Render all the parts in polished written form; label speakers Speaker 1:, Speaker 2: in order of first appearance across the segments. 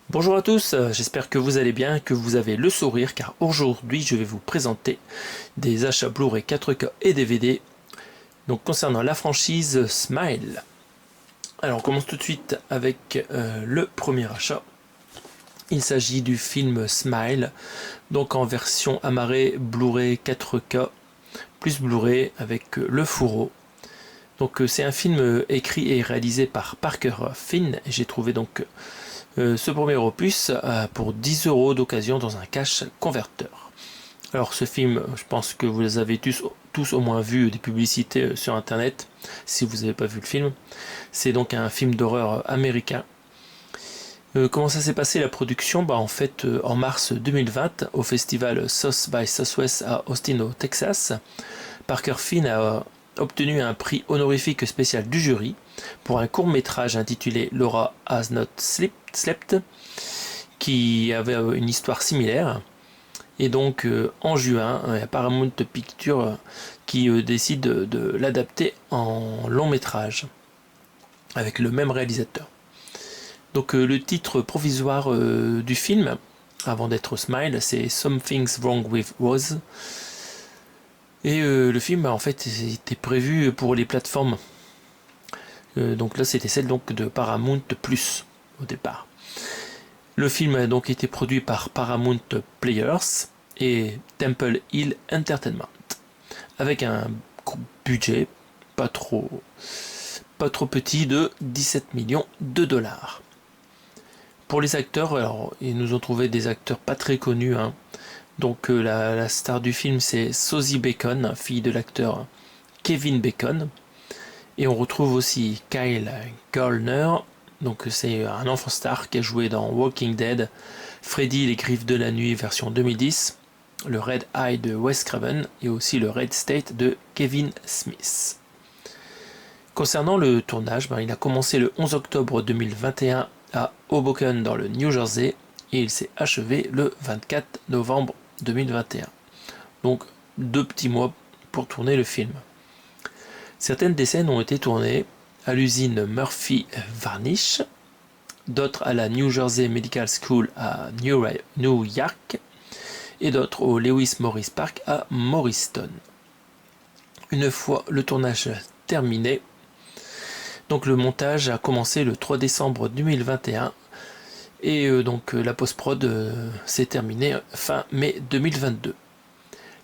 Speaker 1: Bonjour à tous, j'espère que vous allez bien, que vous avez le sourire car aujourd'hui je vais vous présenter des achats Blu-ray 4K et DVD donc concernant la franchise Smile. Alors on commence tout de suite avec le premier achat. Il s'agit du film Smile, donc en version amarrée Blu-ray 4K plus Blu-ray avec le fourreau. Donc c'est un film écrit et réalisé par Parker Finn et j'ai trouvé donc ce premier opus pour 10 euros d'occasion dans un cash converteur. Alors ce film, je pense que vous les avez tous au moins vu des publicités sur internet, si vous n'avez pas vu le film. C'est donc un film d'horreur américain. Comment ça s'est passé la production? En fait, en mars 2020, au festival South by Southwest à Austin au Texas, Parker Finn a obtenu un prix honorifique spécial du jury pour un court métrage intitulé Laura Has Not Slept, qui avait une histoire similaire. Et donc en juin, il y a Paramount Pictures qui décide de l'adapter en long métrage avec le même réalisateur. Donc le titre provisoire du film, avant d'être Smile, c'est Something's Wrong with Rose. Et le film en fait était prévu pour les plateformes. Donc là c'était celle donc de Paramount Plus au départ. Le film a donc été produit par Paramount Players et Temple Hill Entertainment, avec un budget pas trop petit de 17 millions de dollars. Pour les acteurs, alors ils nous ont trouvé des acteurs pas très connus, hein. Donc la star du film c'est Sosie Bacon, fille de l'acteur Kevin Bacon, et on retrouve aussi Kyle Gallner. Donc c'est un enfant star qui a joué dans Walking Dead, Freddy les Griffes de la Nuit version 2010, le Red Eye de Wes Craven et aussi le Red State de Kevin Smith. Concernant le tournage, il a commencé le 11 octobre 2021 à Hoboken dans le New Jersey et il s'est achevé le 24 novembre 2021. Donc 2 petits mois pour tourner le film. Certaines des scènes ont été tournées à l'usine Murphy Varnish, d'autres à la New Jersey Medical School à New York et d'autres au Lewis Morris Park à Morristown. Une fois le tournage terminé, donc le montage a commencé le 3 décembre 2021 et donc la post-prod s'est terminée fin mai 2022.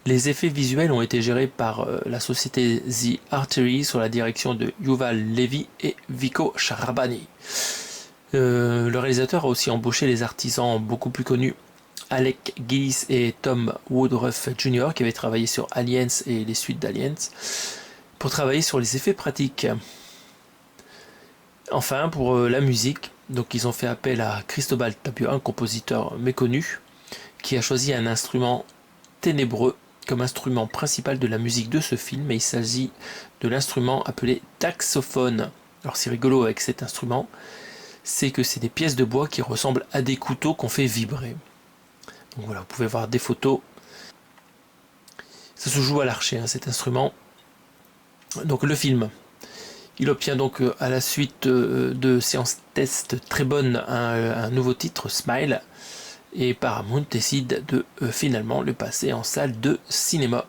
Speaker 1: Les effets visuels ont été gérés par la société The Artery sous la direction de Yuval Levy et Vico Shrabani. Le réalisateur a aussi embauché les artisans beaucoup plus connus Alec Gillis et Tom Woodruff Jr. qui avaient travaillé sur Aliens et les suites d'Aliens pour travailler sur les effets pratiques. Enfin, pour la musique, donc ils ont fait appel à Cristobal Tapio, un compositeur méconnu, qui a choisi un instrument ténébreux comme instrument principal de la musique de ce film, et il s'agit de l'instrument appelé taxophone. Alors c'est rigolo avec cet instrument, c'est que c'est des pièces de bois qui ressemblent à des couteaux qu'on fait vibrer. Donc voilà, vous pouvez voir des photos. Ça se joue à l'archet, cet instrument. Donc le film, il obtient donc à la suite de séances test très bonnes un nouveau titre, Smile, et Paramount décide de finalement le passer en salle de cinéma.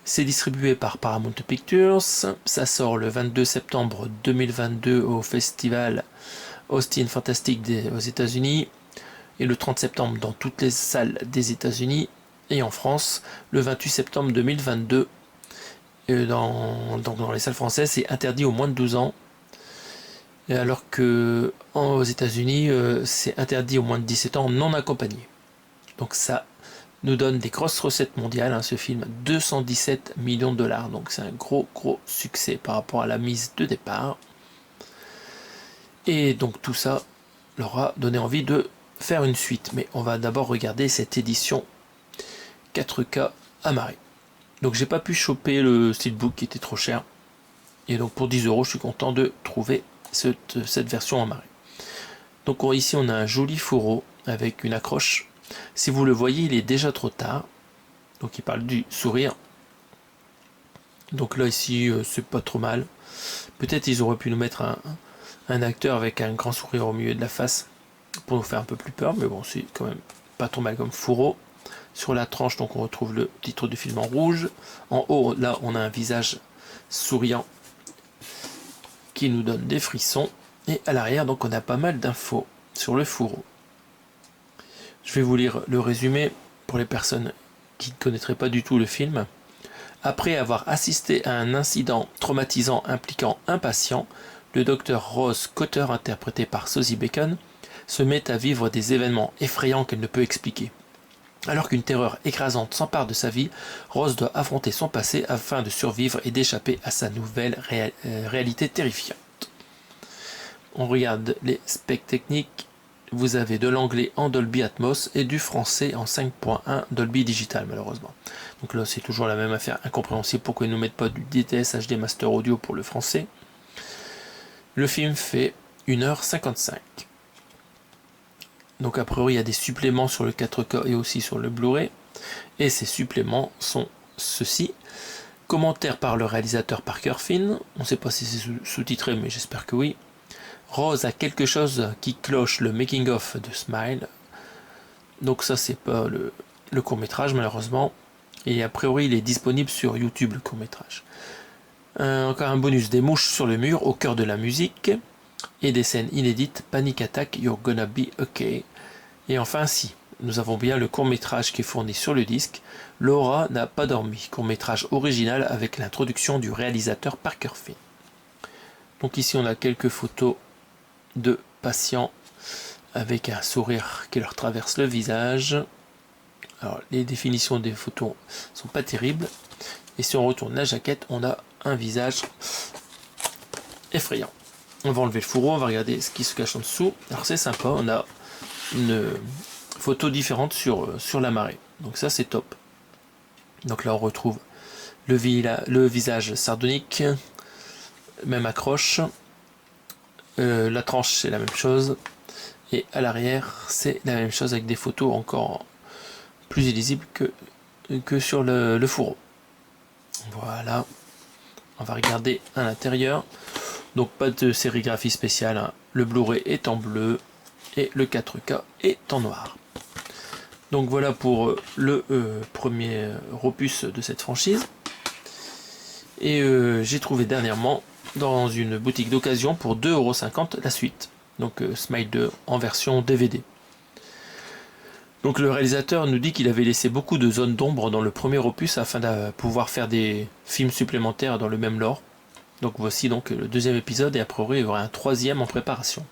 Speaker 1: C'est distribué par Paramount Pictures, ça sort le 22 septembre 2022 au festival Austin Fantastic aux États-Unis et le 30 septembre dans toutes les salles des États-Unis et en France le 28 septembre 2022. Dans les salles françaises, c'est interdit aux moins de 12 ans, alors que aux États-Unis, c'est interdit aux moins de 17 ans non accompagnés. Donc ça nous donne des grosses recettes mondiales, ce film, 217 millions de dollars, donc c'est un gros succès par rapport à la mise de départ. Et donc tout ça leur a donné envie de faire une suite, mais on va d'abord regarder cette édition 4K amarrée. Donc j'ai pas pu choper le steelbook qui était trop cher, et donc pour 10 euros je suis content de trouver cette version amarrée. Donc ici on a un joli fourreau avec une accroche. Si vous le voyez, il est déjà trop tard. Donc il parle du sourire. Donc là ici c'est pas trop mal. Peut-être ils auraient pu nous mettre un acteur avec un grand sourire au milieu de la face. pour nous faire un peu plus peur, mais bon, c'est quand même pas trop mal comme fourreau. Sur la tranche, donc on retrouve le titre du film en rouge. En haut, là, on a un visage souriant qui nous donne des frissons. Et à l'arrière, donc, on a pas mal d'infos sur le fourreau. Je vais vous lire le résumé pour les personnes qui ne connaîtraient pas du tout le film. Après avoir assisté à un incident traumatisant impliquant un patient, le docteur Rose Cotter, interprété par Sosie Bacon, se met à vivre des événements effrayants qu'elle ne peut expliquer. Alors qu'une terreur écrasante s'empare de sa vie, Rose doit affronter son passé afin de survivre et d'échapper à sa nouvelle réalité terrifiante. On regarde les specs techniques. Vous avez de l'anglais en Dolby Atmos et du français en 5.1 Dolby Digital, malheureusement. Donc là, c'est toujours la même affaire incompréhensible. Pourquoi ils ne nous mettent pas du DTS HD Master Audio pour le français? Le film fait 1h55. Donc a priori il y a des suppléments sur le 4K et aussi sur le Blu-ray. Et ces suppléments sont ceux-ci. Commentaire par le réalisateur Parker Finn. On ne sait pas si c'est sous-titré, mais j'espère que oui. Rose a quelque chose qui cloche, le making-of de Smile. Donc ça c'est pas le court-métrage malheureusement. Et a priori il est disponible sur YouTube le court-métrage. Encore un bonus, des mouches sur le mur au cœur de la musique. Et des scènes inédites, Panic Attack, You're Gonna Be Okay. Et enfin, si, nous avons bien le court-métrage qui est fourni sur le disque, Laura n'a pas dormi, court-métrage original avec l'introduction du réalisateur Parker Finn. Donc ici on a quelques photos de patients avec un sourire qui leur traverse le visage. Alors les définitions des photos sont pas terribles. Et si on retourne la jaquette, on a un visage effrayant. On va enlever le fourreau, on va regarder ce qui se cache en dessous. Alors c'est sympa, on a une photo différente sur la marée. Donc ça c'est top. Donc là on retrouve le visage sardonique, même accroche. La tranche c'est la même chose. Et à l'arrière c'est la même chose avec des photos encore plus illisibles que sur le fourreau. Voilà. On va regarder à l'intérieur. Donc pas de sérigraphie spéciale, hein. Le Blu-ray est en bleu et le 4K est en noir. Donc voilà pour le premier opus de cette franchise. Et j'ai trouvé dernièrement dans une boutique d'occasion pour 2,50 € la suite. Donc Smile 2 en version DVD. Donc le réalisateur nous dit qu'il avait laissé beaucoup de zones d'ombre dans le premier opus afin de pouvoir faire des films supplémentaires dans le même lore. Donc voici donc le deuxième épisode et a priori il y aura un troisième en préparation.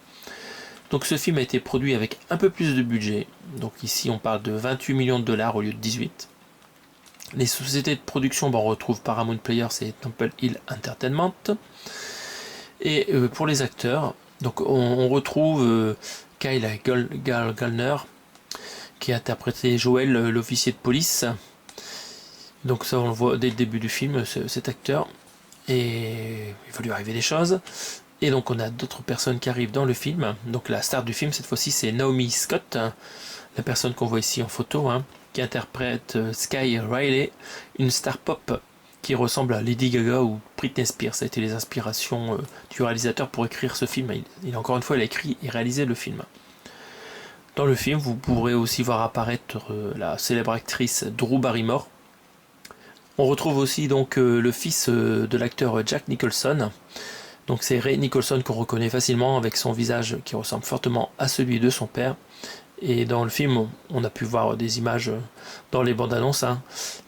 Speaker 1: Donc ce film a été produit avec un peu plus de budget. Donc ici on parle de 28 millions de dollars au lieu de 18. Les sociétés de production, on retrouve Paramount Players et Temple Hill Entertainment. Et pour les acteurs, donc on retrouve Kyle Gallner qui a interprété Joel, l'officier de police. Donc ça on le voit dès le début du film, cet acteur. Et il va lui arriver des choses. Et donc on a d'autres personnes qui arrivent dans le film. Donc la star du film cette fois-ci c'est Naomi Scott, la personne qu'on voit ici en photo, qui interprète Sky Riley, une star pop qui ressemble à Lady Gaga ou Britney Spears. Ça a été les inspirations du réalisateur pour écrire ce film. Encore une fois, il a écrit et réalisé le film. Dans le film, vous pourrez aussi voir apparaître la célèbre actrice Drew Barrymore. On retrouve aussi donc le fils de l'acteur Jack Nicholson. Donc c'est Ray Nicholson qu'on reconnaît facilement avec son visage qui ressemble fortement à celui de son père. Et dans le film, on a pu voir des images dans les bandes annonces.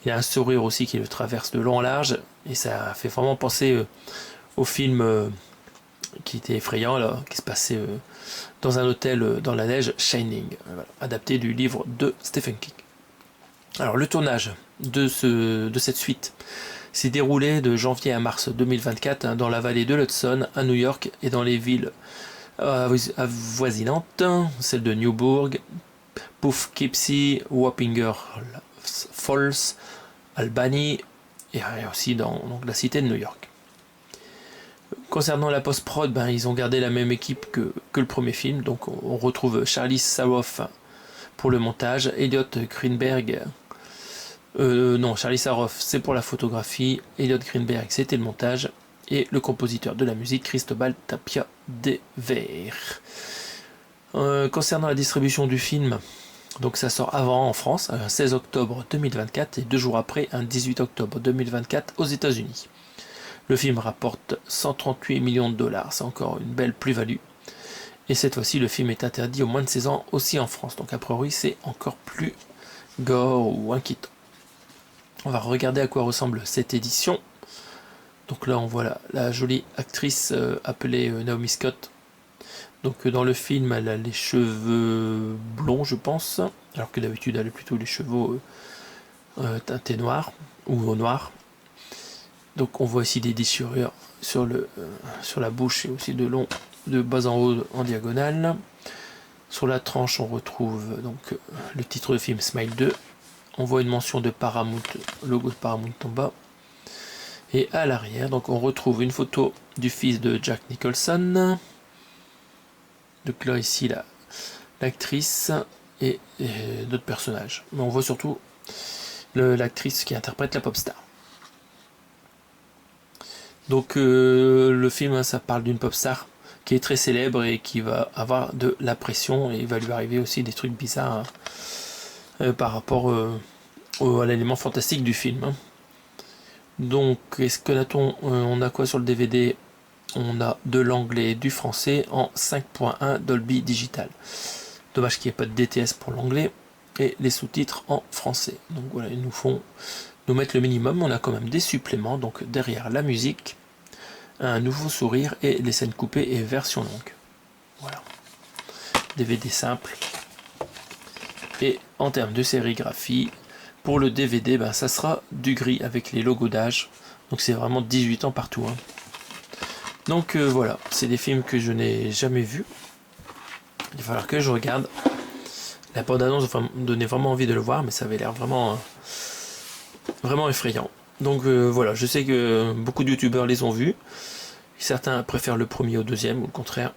Speaker 1: Il y a un sourire aussi qui le traverse de long en large. Et ça fait vraiment penser au film qui était effrayant, là, qui se passait dans un hôtel dans la neige, Shining, adapté du livre de Stephen King. Alors le tournage de cette suite s'est déroulé de janvier à mars 2024 dans la vallée de l'Hudson, à New York et dans les villes avoisinantes, celles de Newburgh, Poughkeepsie, Wapping Falls, Albany et aussi dans donc, la cité de New York. Concernant la post-prod, ils ont gardé la même équipe que le premier film, donc on retrouve Charlie Saroff pour le montage, Elliot Greenberg. Non, Charlie Saroff c'est pour la photographie, Elliot Greenberg c'était le montage, et le compositeur de la musique Cristobal Tapia de Ver. Concernant la distribution du film, donc ça sort avant en France, un 16 octobre 2024 et 2 jours après, un 18 octobre 2024 aux États-Unis. Le film rapporte 138 millions de dollars, c'est encore une belle plus-value. Et cette fois-ci, le film est interdit aux moins de 16 ans aussi en France, donc a priori c'est encore plus gore ou inquiétant. On va regarder à quoi ressemble cette édition. Donc là on voit la jolie actrice appelée Naomi Scott. Donc dans le film elle a les cheveux blonds je pense, alors que d'habitude elle a plutôt les cheveux teintés noirs ou au noir. Donc on voit ici des déchirures sur la bouche et aussi de bas en haut en diagonale. Sur la tranche on retrouve donc le titre de film Smile 2. On voit une mention de Paramount, logo de Paramount en bas. Et à l'arrière, donc on retrouve une photo du fils de Jack Nicholson. Donc là ici l'actrice et d'autres personnages. Mais on voit surtout l'actrice qui interprète la pop star. Donc le film, ça parle d'une pop star qui est très célèbre et qui va avoir de la pression et il va lui arriver aussi des trucs bizarres par rapport à l'élément fantastique du film. Donc est-ce que on a quoi sur le DVD? On a de l'anglais et du français en 5.1 Dolby Digital. Dommage qu'il n'y ait pas de DTS pour l'anglais et les sous-titres en français. Donc voilà, ils nous mettent le minimum. On a quand même des suppléments. Donc derrière la musique, un nouveau sourire et les scènes coupées et version longue. Voilà. DVD simple. Et en termes de sérigraphie, pour le DVD, ça sera du gris avec les logos d'âge. Donc c'est vraiment 18 ans partout. Donc voilà, c'est des films que je n'ai jamais vus. Il va falloir que je regarde. La bande-annonce me donnait vraiment envie de le voir, mais ça avait l'air vraiment effrayant. Donc voilà, je sais que beaucoup de youtubeurs les ont vus. Certains préfèrent le premier au deuxième, ou le contraire.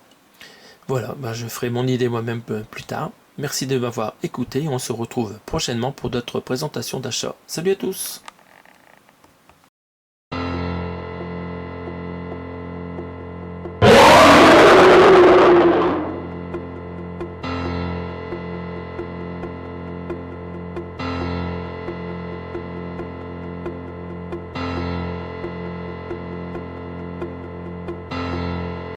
Speaker 1: Voilà, je ferai mon idée moi-même plus tard. Merci de m'avoir écouté. On se retrouve prochainement pour d'autres présentations d'achat. Salut à tous!